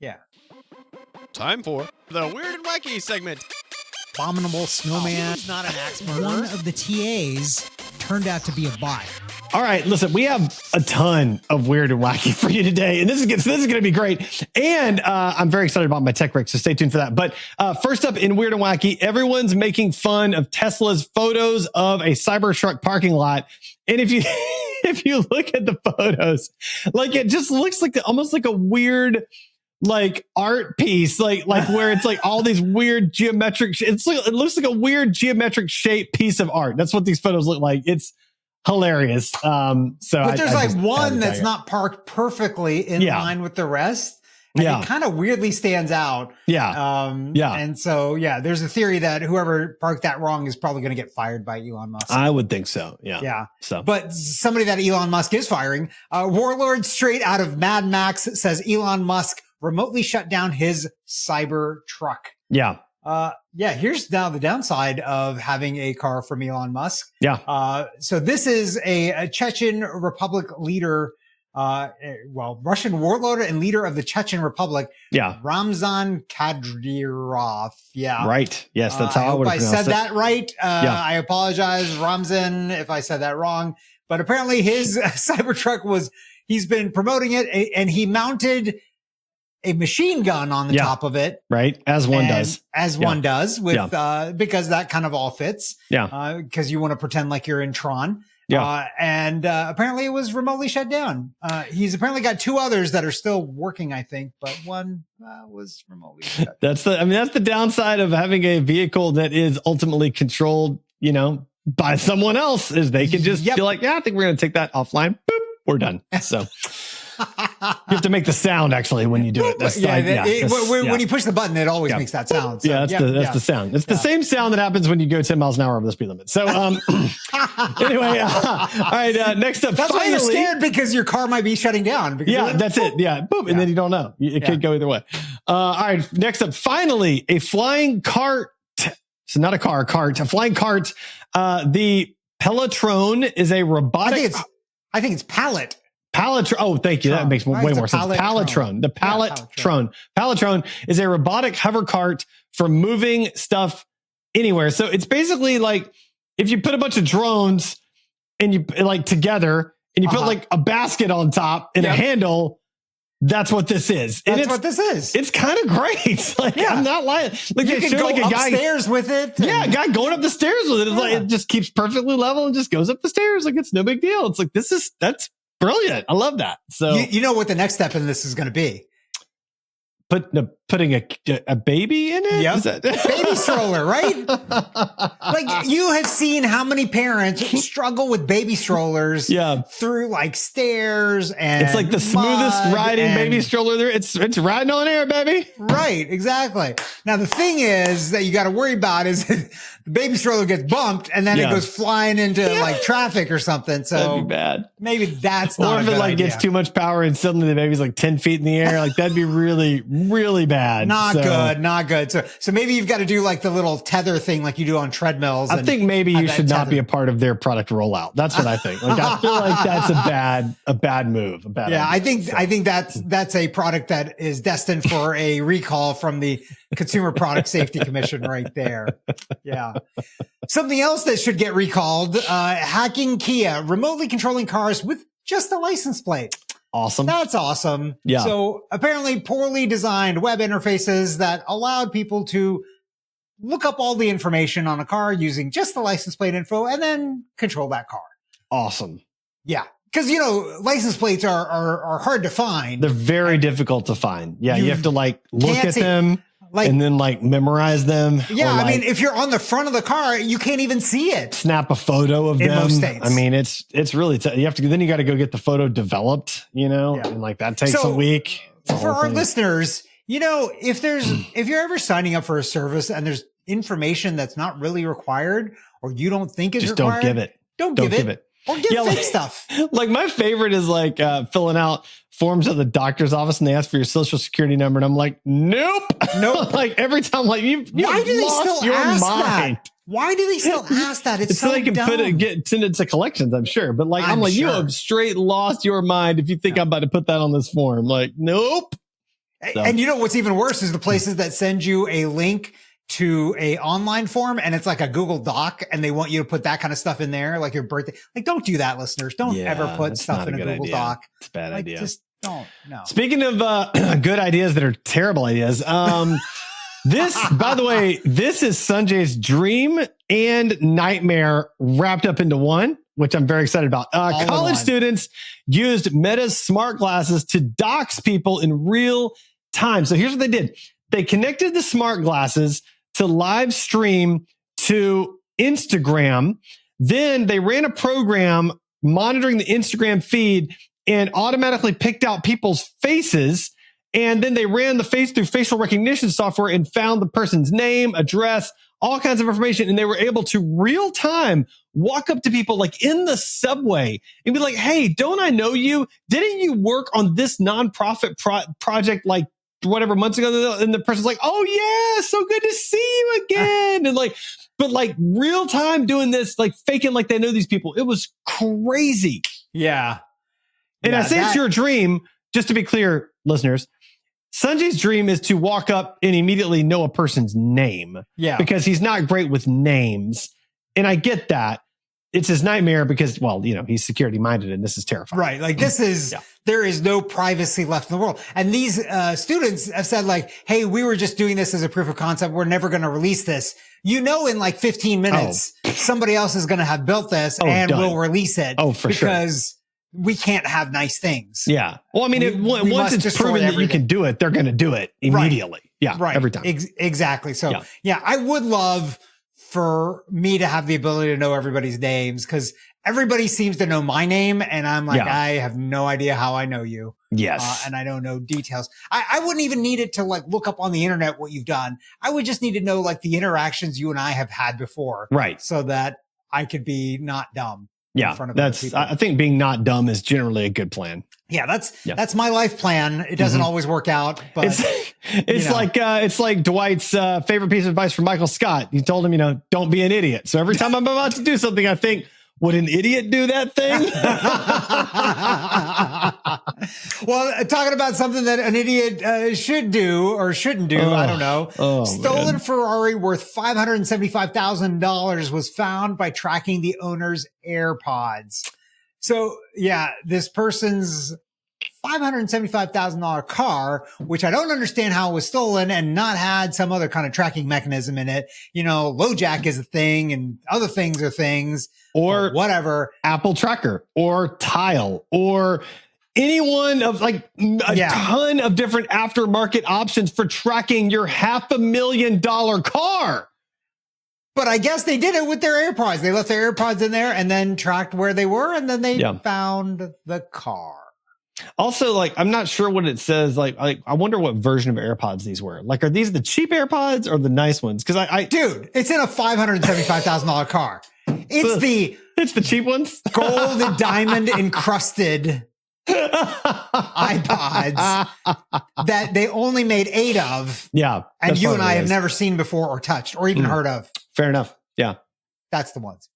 Yeah. Time for the Weird and Wacky segment. Abominable snowman. He's not an axe murderer. One of the TAs turned out to be a bot. All right, listen, we have a ton of weird and wacky for you today, and this is going to be great. And I'm very excited about my tech break, so stay tuned for that. But first up in weird and wacky, everyone's making fun of Tesla's photos of a Cybertruck parking lot. And if you if you look at the photos, like it just looks like almost like a weird like art piece, like where it's like all these weird geometric. It looks like a weird geometric shaped piece of art. That's what these photos look like. It's hilarious. But there's like one that's not parked perfectly in line with the rest. And it kind of weirdly stands out. And so, there's a theory that whoever parked that wrong is probably going to get fired by Elon Musk. I would think so. Yeah. So, but somebody that Elon Musk is firing, warlord straight out of Mad Max says Elon Musk remotely shut down his cyber truck. Here's now the downside of having a car from Elon Musk. So this is a Chechen Republic leader, Russian warlord and leader of the Chechen Republic. Ramzan Kadyrov. Right. Yes, that's how I would have pronounced it. I said that right. I apologize, Ramzan, if I said that wrong. But apparently his Cybertruck he's been promoting it, and he mounted a machine gun on the top of it. Right. As one does with, because that kind of all fits. Because you want to pretend like you're in Tron. And apparently it was remotely shut down. He's apparently got two others that are still working, I think, but one was remotely shut down. That's the downside of having a vehicle that is ultimately controlled, by someone else, is they can just be like, I think we're going to take that offline. Boop, we're done. So you have to make the sound actually when you do it. When you push the button, it always makes that sound. So, that's the sound. It's the same sound that happens when you go 10 miles an hour over the speed limit. So anyway, all right. Next up, that's why you're scared, because your car might be shutting down. That's it. Boom, and then you don't know. It could go either way. All right. Next up, finally, a flying cart. So not a car, a flying cart. The Pelotron is a robotic. I think it's pallet. Palletron. Oh, thank you. That makes way more sense. Palletron. The Palletron. Palletron is a robotic hover cart for moving stuff anywhere. So it's basically like if you put a bunch of drones and you like together and you put like a basket on top and a handle. That's what this is. It's kind of great. I'm not lying. Like you can go like upstairs with it. A guy going up the stairs with it. It's like it just keeps perfectly level and just goes up the stairs. Like it's no big deal. It's like that's brilliant. I love that. So you know what the next step in this is going to be? Putting a baby in it? Yep. Baby stroller, right? Like you have seen how many parents struggle with baby strollers through like stairs, and it's like the smoothest riding baby stroller there. It's riding on air, baby. Right, exactly. Now the thing is that you got to worry about is the baby stroller gets bumped and then it goes flying into like traffic or something. So that'd be bad. Maybe that's not. Or if it like gets too much power and suddenly the baby's like 10 feet in the air, like that'd be really, really bad. Not good. So maybe you've got to do like the little tether thing like you do on treadmills. I think maybe you should not be a part of their product rollout. That's what I think. Like I feel like that's a bad move. I think that's a product that is destined for a recall from the Consumer Product Safety Commission right there. Yeah. Something else that should get recalled, hacking Kia, remotely controlling cars with just a license plate. Awesome. That's awesome. Yeah. So apparently poorly designed web interfaces that allowed people to look up all the information on a car using just the license plate info and then control that car. Awesome. Yeah. Because, license plates are hard to find. They're very difficult to find. Yeah. You have to like look at them. And then like memorize them. Yeah, I mean, if you're on the front of the car, you can't even see it. Snap a photo of them. In most states. I mean, it's really you have to. Then you got to go get the photo developed. And like that takes a week. For our listeners, if you're ever signing up for a service and there's information that's not really required or you don't think is required, don't give it. Don't give it. Or get fake stuff. Like my favorite is like filling out forms at the doctor's office and they ask for your social security number. And I'm like, nope. Like every time, like you why do they still ask that? Why do they still ask that? It's so they can dumb. send it to collections, I'm sure. But like, I'm like, sure. You have straight lost your mind if you think I'm about to put that on this form. Like, nope. So. And you know what's even worse is the places that send you a link to a online form and it's like a Google Doc and they want you to put that kind of stuff in there, like your birthday. Like, don't do that, listeners. Don't ever put stuff in a Google Doc. It's a bad idea. Just don't. No. Speaking of good ideas that are terrible ideas, this, by the way, this is Sanjay's dream and nightmare wrapped up into one, which I'm very excited about. College students used Meta's smart glasses to dox people in real time. So here's what they did. They connected the smart glasses to live stream to Instagram. Then they ran a program monitoring the Instagram feed and automatically picked out people's faces. And then they ran the face through facial recognition software and found the person's name, address, all kinds of information. And they were able to real time walk up to people like in the subway and be like, hey, don't I know you? Didn't you work on this nonprofit project like whatever months ago? And the person's like, oh yeah, so good to see you again. And like, but like real time doing this, like faking like they know these people. It was crazy. Yeah. And I say it's your dream, just to be clear, listeners. Sanjay's dream is to walk up and immediately know a person's name. Yeah. Because he's not great with names. And I get that. It's his nightmare because, well, you know, he's security minded and this is terrifying. Right. Like this is, there is no privacy left in the world. And these students have said like, hey, we were just doing this as a proof of concept. We're never going to release this. You know, in like 15 minutes, somebody else is going to have built this and will release it. Oh, for sure. Because we can't have nice things. Yeah. Well, I mean, once it's proven that you can do it, they're going to do it immediately. Right. Yeah. Right. Every time. Exactly. So yeah, I would love for me to have the ability to know everybody's names because everybody seems to know my name. And I'm like, I have no idea how I know you. Yes. And I don't know details. I wouldn't even need it to like look up on the internet what you've done. I would just need to know like the interactions you and I have had before. Right. So that I could be not dumb. Yeah, I think being not dumb is generally a good plan. Yeah, that's my life plan. It doesn't always work out, but it's like Dwight's favorite piece of advice from Michael Scott. He told him, don't be an idiot. So every time I'm about to do something, I think, would an idiot do that thing? Well, talking about something that an idiot should do or shouldn't do, I don't know. Stolen Ferrari worth $575,000 was found by tracking the owner's AirPods. So yeah, this person's $575,000 car, which I don't understand how it was stolen and not had some other kind of tracking mechanism in it. LoJack is a thing and other things are things or whatever. Apple Tracker or Tile or any one of like a ton of different aftermarket options for tracking your $500,000 car. But I guess they did it with their AirPods. They left their AirPods in there and then tracked where they were. And then they found the car. Also, like, I'm not sure what it says. Like, I wonder what version of AirPods these were. Like, are these the cheap AirPods or the nice ones? Because dude, it's in a $575,000 car. It's the cheap ones, gold and diamond encrusted iPods that they only made 8 of. Yeah, and you and I have never seen before or touched or even heard of. Fair enough. Yeah, that's the ones.